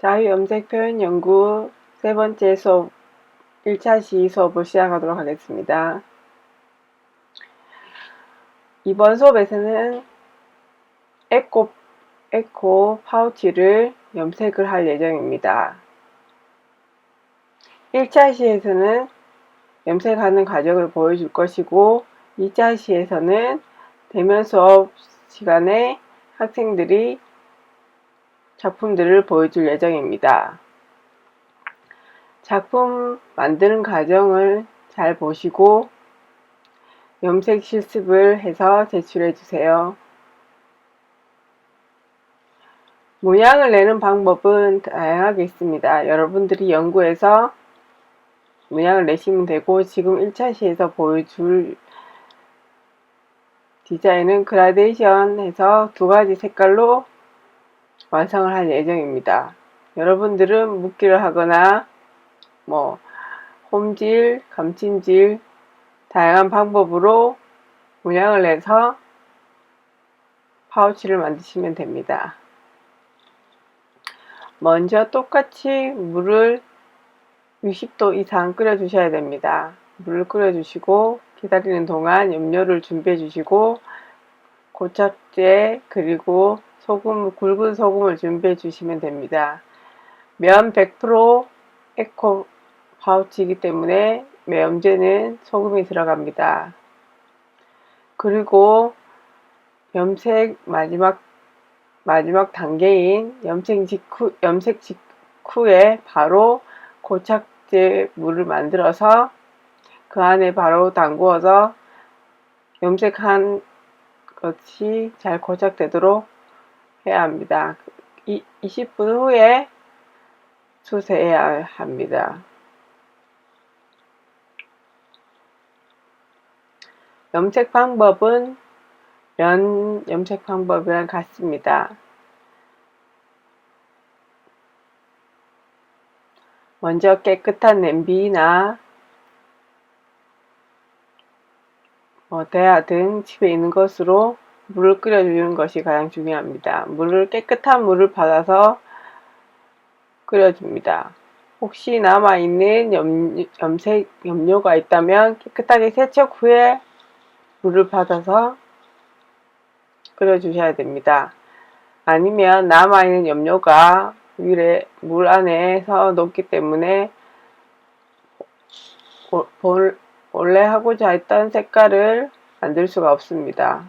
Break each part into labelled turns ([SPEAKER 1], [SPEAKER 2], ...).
[SPEAKER 1] 자유염색 표현 연구 세 번째 수업 1차 시 수업을 시작하도록 하겠습니다. 이번 수업에서는 에코 파우치를 염색을 할 예정입니다. 1차 시에서는 염색하는 과정을 보여줄 것이고 2차 시에서는 대면 수업 시간에 학생들이 작품들을 보여줄 예정입니다. 작품 만드는 과정을 잘 보시고 염색 실습을 해서 제출해 주세요. 모양을 내는 방법은 다양하게 있습니다. 여러분들이 연구해서 모양을 내시면 되고, 지금 1차 시에서 보여줄 디자인은 그라데이션 해서 두 가지 색깔로 완성을 할 예정입니다. 여러분들은 묶기를 하거나 홈질, 감침질 다양한 방법으로 모양을 내서 파우치를 만드시면 됩니다. 먼저 똑같이 물을 60도 이상 끓여 주셔야 됩니다. 물을 끓여 주시고 기다리는 동안 염료를 준비해 주시고 고착제 그리고 소금, 굵은 소금을 준비해 주시면 됩니다. 면 100% 에코 파우치이기 때문에 매염제는 소금이 들어갑니다. 그리고 염색 마지막 단계인 염색 직후에 바로 고착제 물을 만들어서 그 안에 바로 담구어서 염색한 것이 잘 고착되도록 해야 합니다. 20분 후에 수세해야 합니다. 염색 방법은 면 염색 방법이랑 같습니다. 먼저 깨끗한 냄비나 대야 등 집에 있는 것으로 물을 끓여주는 것이 가장 중요합니다. 깨끗한 물을 받아서 끓여줍니다. 혹시 남아있는 염색 염료가 있다면 깨끗하게 세척 후에 물을 받아서 끓여주셔야 됩니다. 아니면 남아있는 염료가 물 안에서 녹기 때문에 원래 하고자 했던 색깔을 만들 수가 없습니다.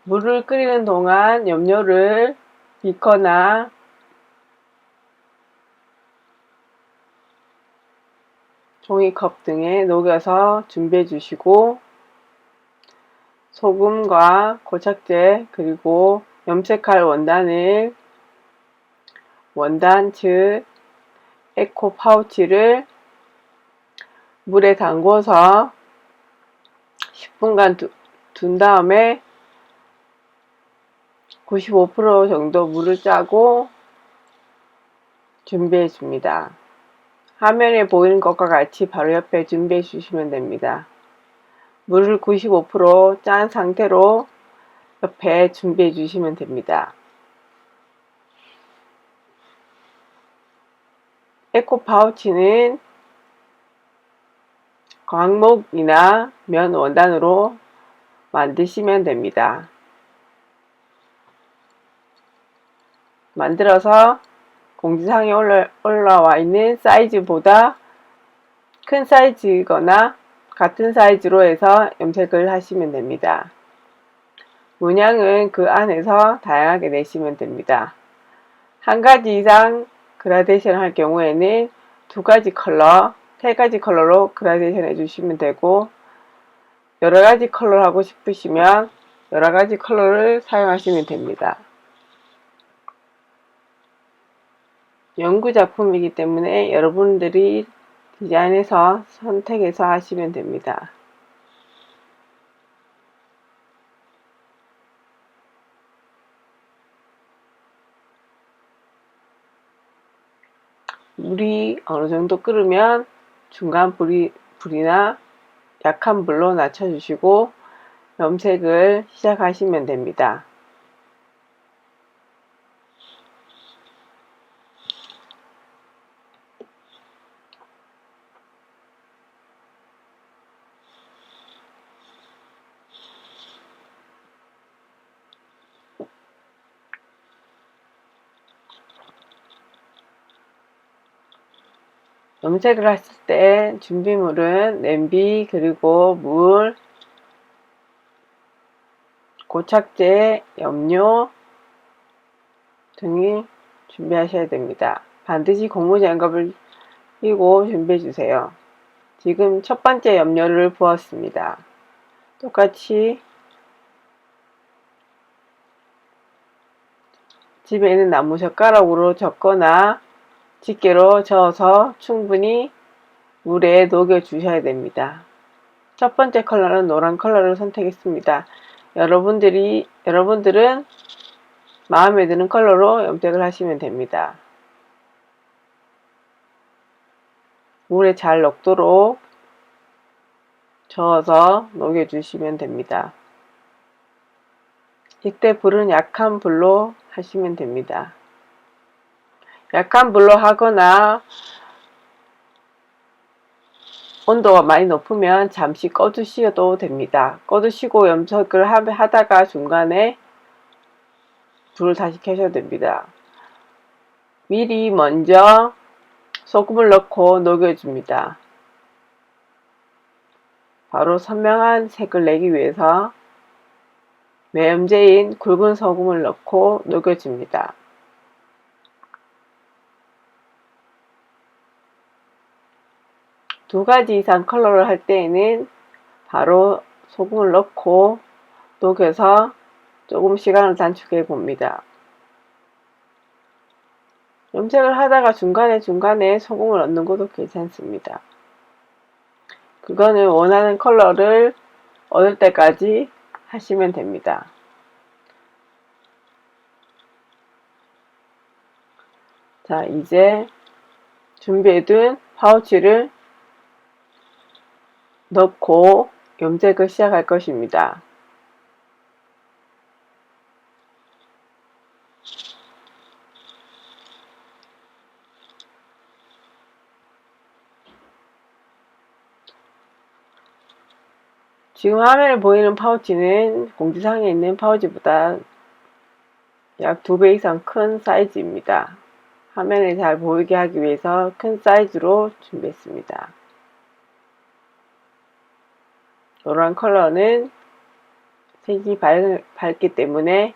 [SPEAKER 1] 물을 끓이는 동안 염료를 비커나 종이컵 등에 녹여서 준비해 주시고 소금과 고착제 그리고 염색할 원단 즉 에코 파우치를 물에 담궈서 10분간 둔 다음에 95% 정도 물을 짜고 준비해 줍니다. 화면에 보이는 것과 같이 바로 옆에 준비해 주시면 됩니다. 물을 95% 짠 상태로 옆에 준비해 주시면 됩니다. 에코 파우치는 광목이나 면 원단으로 만드시면 됩니다. 만들어서 공지사항에 올라와 있는 사이즈보다 큰 사이즈거나 같은 사이즈로 해서 염색을 하시면 됩니다. 문양은 그 안에서 다양하게 내시면 됩니다. 한 가지 이상 그라데이션 할 경우에는 두 가지 컬러, 세 가지 컬러로 그라데이션 해주시면 되고 여러 가지 컬러를 하고 싶으시면 여러 가지 컬러를 사용하시면 됩니다. 연구 작품이기 때문에 여러분들이 디자인해서 선택해서 하시면 됩니다. 물이 어느 정도 끓으면 중간 불이 불이나 약한 불로 낮춰주시고 염색을 시작하시면 됩니다. 염색을 하실 때 준비물은 냄비, 그리고 물, 고착제, 염료 등이 준비하셔야 됩니다. 반드시 고무장갑을 끼고 준비해 주세요. 지금 첫 번째 염료를 부었습니다. 똑같이 집에 있는 나무젓가락으로 젓거나 집게로 저어서 충분히 물에 녹여 주셔야 됩니다. 첫 번째 컬러는 노란 컬러를 선택했습니다. 여러분들은 마음에 드는 컬러로 염색을 하시면 됩니다. 물에 잘 녹도록 저어서 녹여주시면 됩니다. 이때 불은 약한 불로 하시면 됩니다. 약한 불로 하거나 온도가 많이 높으면 잠시 꺼두셔도 됩니다. 꺼두시고 염색을 하다가 중간에 불을 다시 켜셔도 됩니다. 미리 먼저 소금을 넣고 녹여줍니다. 바로 선명한 색을 내기 위해서 매염제인 굵은 소금을 넣고 녹여줍니다. 두 가지 이상 컬러를 할 때에는 바로 소금을 넣고 녹여서 조금 시간을 단축해 봅니다. 염색을 하다가 중간에 소금을 넣는 것도 괜찮습니다. 그거는 원하는 컬러를 얻을 때까지 하시면 됩니다. 자, 이제 준비해둔 파우치를 넣고 염색을 시작할 것입니다. 지금 화면에 보이는 파우치는 공지사항에 있는 파우치보다 약 2배 이상 큰 사이즈입니다. 화면에 잘 보이게 하기 위해서 큰 사이즈로 준비했습니다. 노란 컬러는 색이 밝기 때문에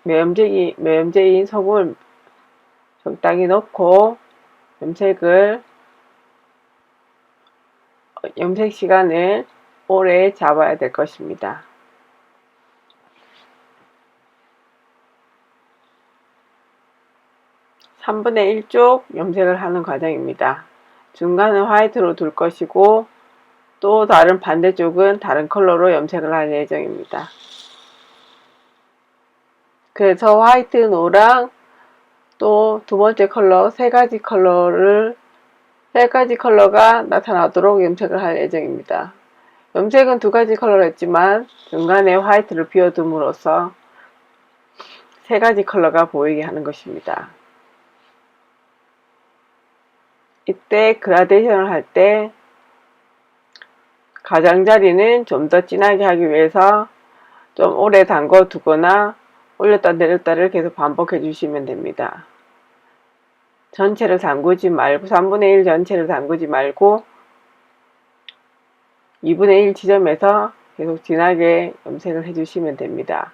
[SPEAKER 1] 매염제인 소금을 적당히 넣고 염색 시간을 오래 잡아야 될 것입니다. (3분의 1쪽) 염색을 하는 과정입니다. 중간은 화이트로 둘 것이고 또 다른 반대쪽은 다른 컬러로 염색을 할 예정입니다. 그래서 화이트, 노랑, 또 두 번째 컬러 세 가지 컬러가 나타나도록 염색을 할 예정입니다. 염색은 두 가지 컬러로 했지만 중간에 화이트를 비워둠으로써 세 가지 컬러가 보이게 하는 것입니다. 이때 그라데이션을 할 때 가장자리는 좀 더 진하게 하기 위해서 좀 오래 담궈 두거나 올렸다 내렸다를 계속 반복해 주시면 됩니다. 전체를 담그지 말고 3분의 1 전체를 담그지 말고 2분의 1 지점에서 계속 진하게 염색을 해주시면 됩니다.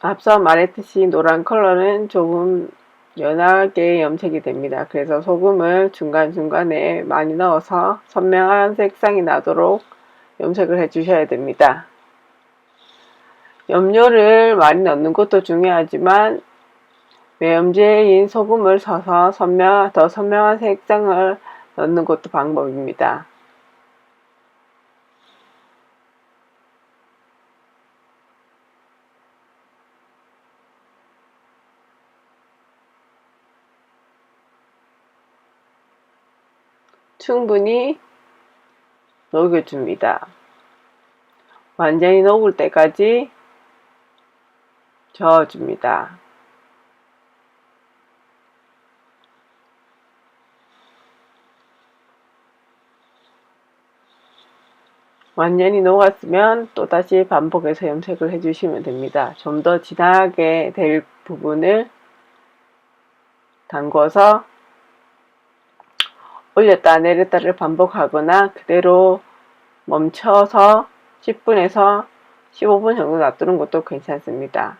[SPEAKER 1] 앞서 말했듯이 노란 컬러는 조금 연하게 염색이 됩니다. 그래서 소금을 중간중간에 많이 넣어서 선명한 색상이 나도록 염색을 해주셔야 됩니다. 염료를 많이 넣는 것도 중요하지만 매염제인 소금을 써서 더 선명한 색상을 넣는 것도 방법입니다. 충분히 녹여줍니다. 완전히 녹을 때까지 저어줍니다. 완전히 녹았으면 또다시 반복해서 염색을 해주시면 됩니다. 좀 더 진하게 될 부분을 담궈서 올렸다 내렸다를 반복하거나 그대로 멈춰서 10분에서 15분 정도 놔두는 것도 괜찮습니다.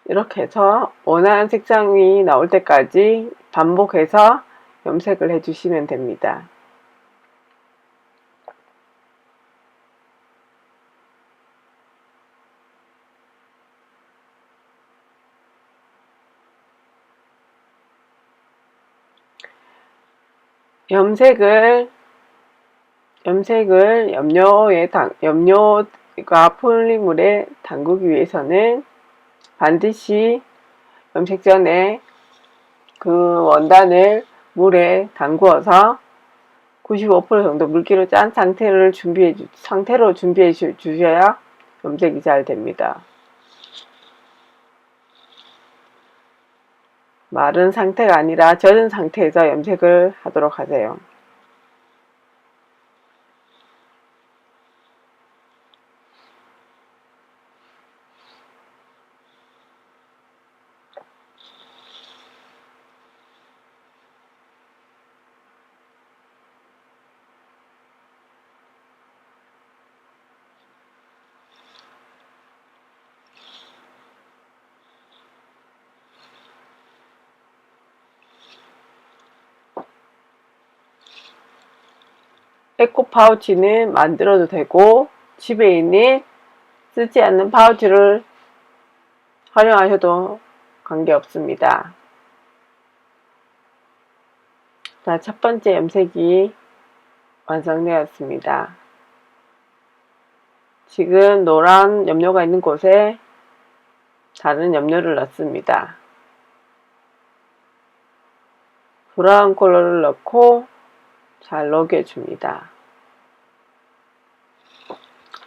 [SPEAKER 1] 이렇게 해서 원하는 색상이 나올 때까지 반복해서 염색을 해주시면 됩니다. 염색을 염료가 폴리물에 담그기 위해서는 반드시 염색 전에 그 원단을 물에 담구어서 95% 정도 물기로 짠 상태로 준비해 주셔야 염색이 잘 됩니다. 마른 상태가 아니라 젖은 상태에서 염색을 하도록 하세요. 에코 파우치는 만들어도 되고 집에 있는 쓰지 않는 파우치를 활용하셔도 관계없습니다. 자, 첫 번째 염색이 완성되었습니다. 지금 노란 염료가 있는 곳에 다른 염료를 넣습니다. 브라운 컬러를 넣고 잘 녹여줍니다.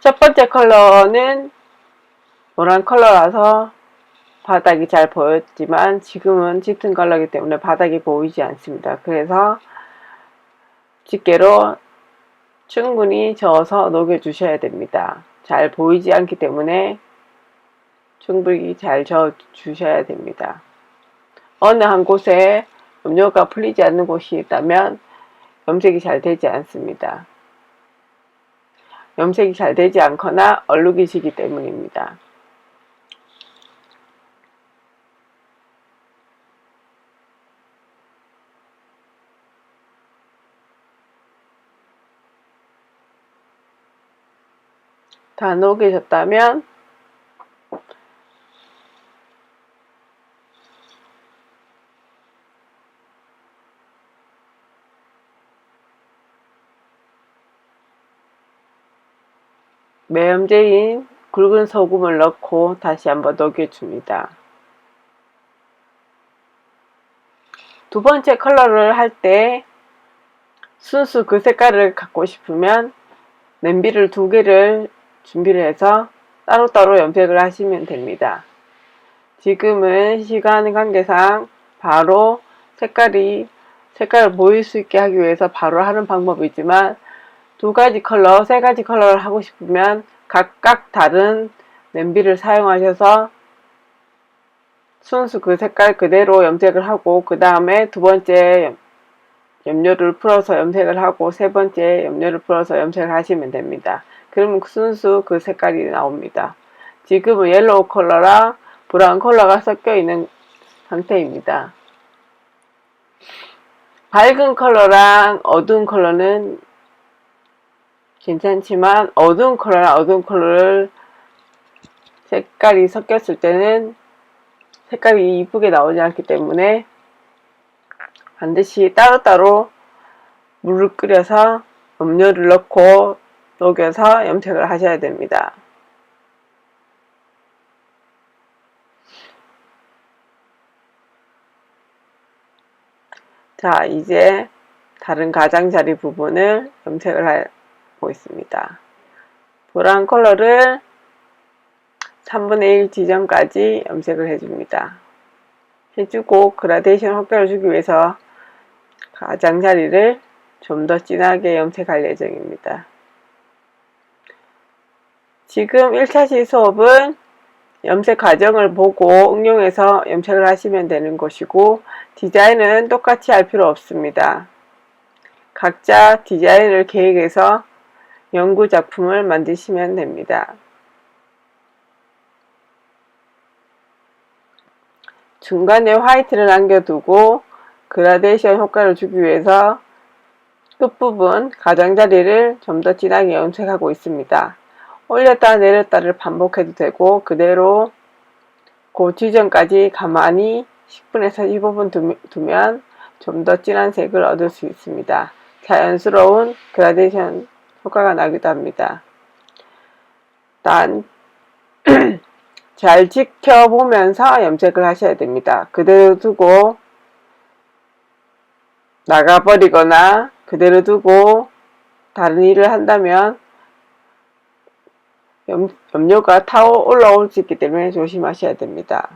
[SPEAKER 1] 첫 번째 컬러는 노란 컬러라서 바닥이 잘 보였지만 지금은 짙은 컬러이기 때문에 바닥이 보이지 않습니다. 그래서 집게로 충분히 저어서 녹여주셔야 됩니다. 잘 보이지 않기 때문에 충분히 잘 저어주셔야 됩니다. 어느 한 곳에 염료가 풀리지 않는 곳이 있다면 염색이 잘 되지 않습니다. 염색이 잘 되지 않거나 얼룩이시기 때문입니다. 다 녹여졌다면 매염제인 굵은 소금을 넣고 다시 한번 녹여줍니다. 두 번째 컬러를 할 때 순수 그 색깔을 갖고 싶으면 냄비를 두 개를 준비를 해서 따로따로 염색을 하시면 됩니다. 지금은 시간 관계상 바로 색깔을 보일 수 있게 하기 위해서 바로 하는 방법이지만 두 가지 컬러, 세 가지 컬러를 하고 싶으면 각각 다른 냄비를 사용하셔서 순수 그 색깔 그대로 염색을 하고 그 다음에 두 번째 염료를 풀어서 염색을 하고 세 번째 염료를 풀어서 염색을 하시면 됩니다. 그러면 순수 그 색깔이 나옵니다. 지금은 옐로우 컬러랑 브라운 컬러가 섞여 있는 상태입니다. 밝은 컬러랑 어두운 컬러는 괜찮지만 어두운 컬러랑 어두운 컬러를 색깔이 섞였을 때는 색깔이 이쁘게 나오지 않기 때문에 반드시 따로따로 물을 끓여서 음료를 넣고 녹여서 염색을 하셔야 됩니다. 자, 이제 다른 가장자리 부분을 염색을 하고 있습니다. 브라운 컬러를 3분의 1 지점까지 염색을 해줍니다. 해주고 그라데이션 효과를 주기 위해서 가장자리를 좀 더 진하게 염색할 예정입니다. 지금 1차시 수업은 염색 과정을 보고 응용해서 염색을 하시면 되는 것이고, 디자인은 똑같이 할 필요 없습니다. 각자 디자인을 계획해서 연구 작품을 만드시면 됩니다. 중간에 화이트를 남겨두고 그라데이션 효과를 주기 위해서 끝부분 가장자리를 좀 더 진하게 염색하고 있습니다. 올렸다 내렸다를 반복해도 되고 그대로 그 지점까지 가만히 10분에서 15분 두면 좀 더 진한 색을 얻을 수 있습니다. 자연스러운 그라데이션 효과가 나기도 합니다. 단 잘 지켜보면서 염색을 하셔야 됩니다. 그대로 두고 나가버리거나 그대로 두고 다른 일을 한다면 염료가 타오 올라올 수 있기 때문에 조심하셔야 됩니다.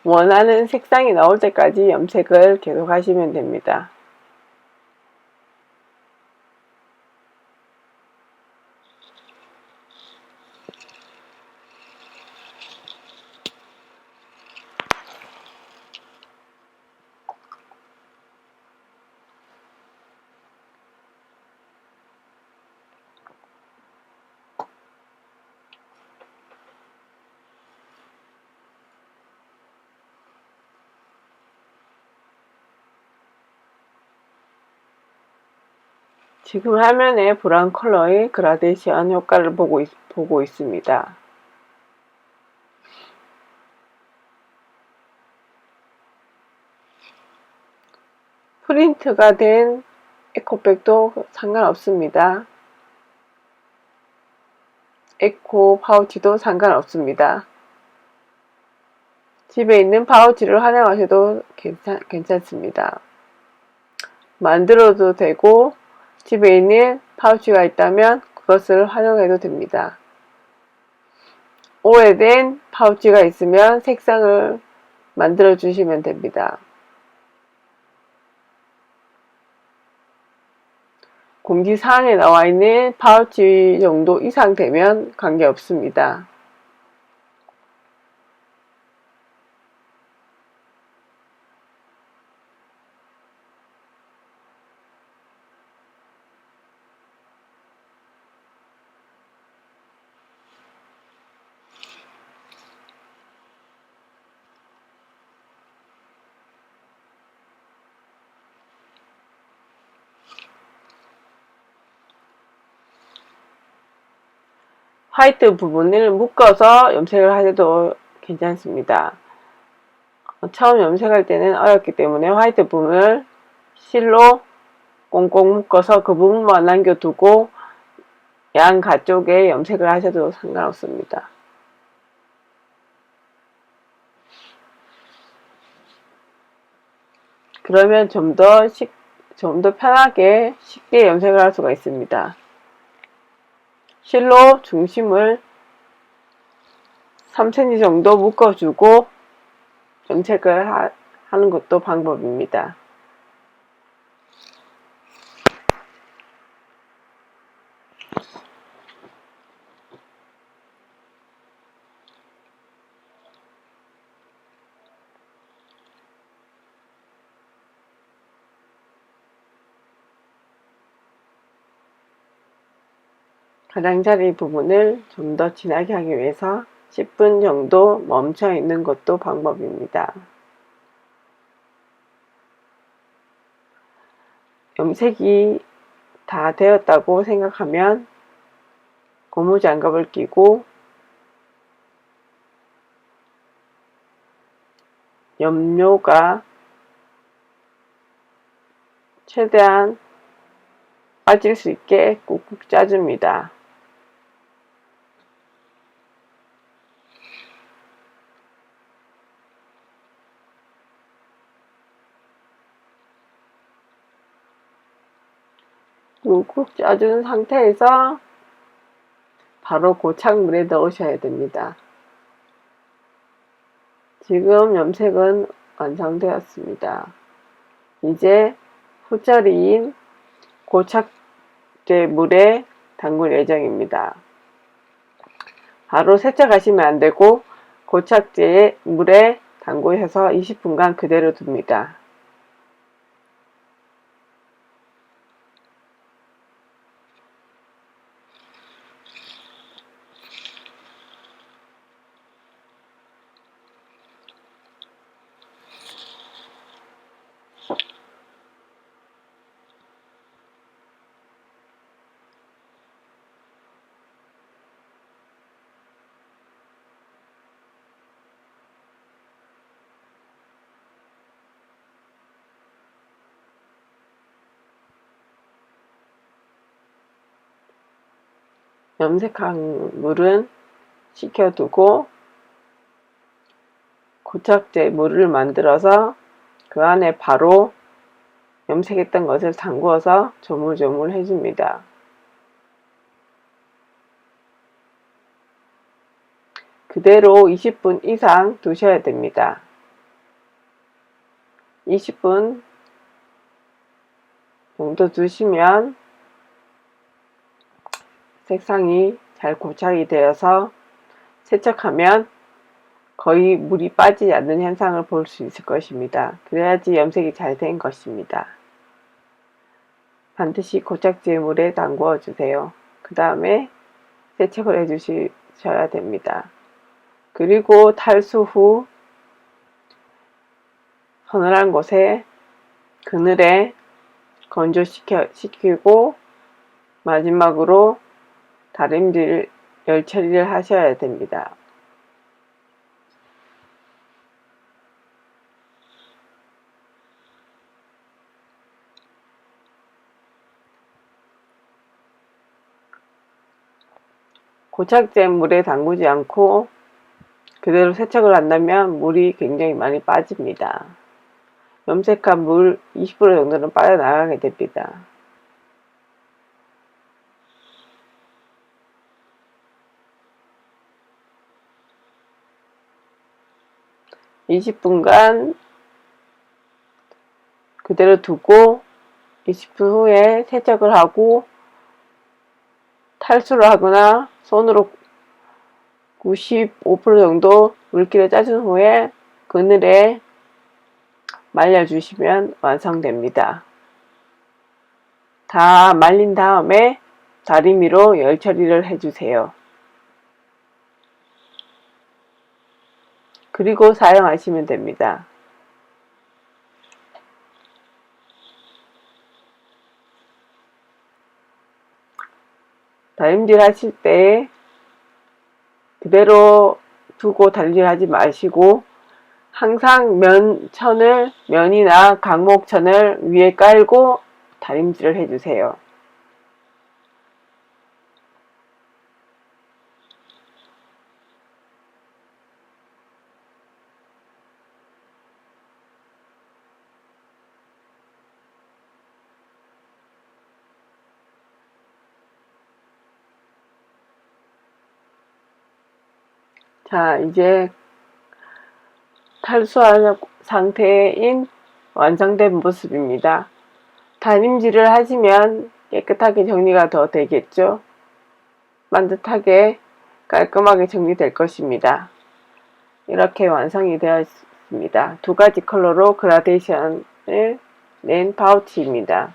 [SPEAKER 1] 원하는 색상이 나올 때까지 염색을 계속 하시면 됩니다. 지금 화면에 브라운 컬러의 그라데이션 효과를 보고 있습니다. 프린트가 된 에코백도 상관없습니다. 에코 파우치도 상관없습니다. 집에 있는 파우치를 활용하셔도 괜찮습니다. 만들어도 되고 집에 있는 파우치가 있다면 그것을 활용해도 됩니다. 오래된 파우치가 있으면 색상을 만들어 주시면 됩니다. 공지사항에 나와 있는 파우치 정도 이상 되면 관계없습니다. 화이트 부분을 묶어서 염색을 하셔도 괜찮습니다. 처음 염색할 때는 어렵기 때문에 화이트 부분을 실로 꽁꽁 묶어서 그 부분만 남겨두고 양 가쪽에 염색을 하셔도 상관없습니다. 그러면 좀 더 편하게 쉽게 염색을 할 수가 있습니다. 실로 중심을 3cm 정도 묶어주고 염색을 하는 것도 방법입니다. 가장자리 부분을 좀 더 진하게 하기 위해서 10분 정도 멈춰 있는 것도 방법입니다. 염색이 다 되었다고 생각하면 고무장갑을 끼고 염료가 최대한 빠질 수 있게 꾹꾹 짜줍니다. 꾹꾹 짜준 상태에서 바로 고착물에 넣으셔야 됩니다. 지금 염색은 완성되었습니다. 이제 후처리인 고착제 물에 담글 예정입니다. 바로 세척하시면 안되고 고착제 물에 담그셔서 20분간 그대로 둡니다. 염색한 물은 식혀두고 고착제 물을 만들어서 그 안에 바로 염색했던 것을 담궈서 조물조물 해줍니다. 그대로 20분 이상 두셔야 됩니다. 20분 정도 두시면 색상이 잘 고착이 되어서 세척하면 거의 물이 빠지지 않는 현상을 볼 수 있을 것입니다. 그래야지 염색이 잘 된 것입니다. 반드시 고착제 물에 담궈 주세요. 그 다음에 세척을 해 주셔야 됩니다. 그리고 탈수 후 서늘한 곳에 그늘에 건조시키고 마지막으로 다림질 열 처리를 하셔야 됩니다. 고착제 물에 담그지 않고 그대로 세척을 한다면 물이 굉장히 많이 빠집니다. 염색한 물 20% 정도는 빠져나가게 됩니다. 20분간 그대로 두고 20분 후에 세척을 하고 탈수를 하거나 손으로 95% 정도 물기를 짜준 후에 그늘에 말려주시면 완성됩니다. 다 말린 다음에 다리미로 열 처리를 해주세요. 그리고 사용하시면 됩니다. 다림질 하실 때 그대로 두고 다림질 하지 마시고 항상 면이나 강목천을 위에 깔고 다림질을 해주세요. 자, 이제 탈수한 상태인 완성된 모습입니다. 다림질을 하시면 깨끗하게 정리가 더 되겠죠. 반듯하게 깔끔하게 정리될 것입니다. 이렇게 완성이 되어 있습니다. 두 가지 컬러로 그라데이션을 낸 파우치입니다.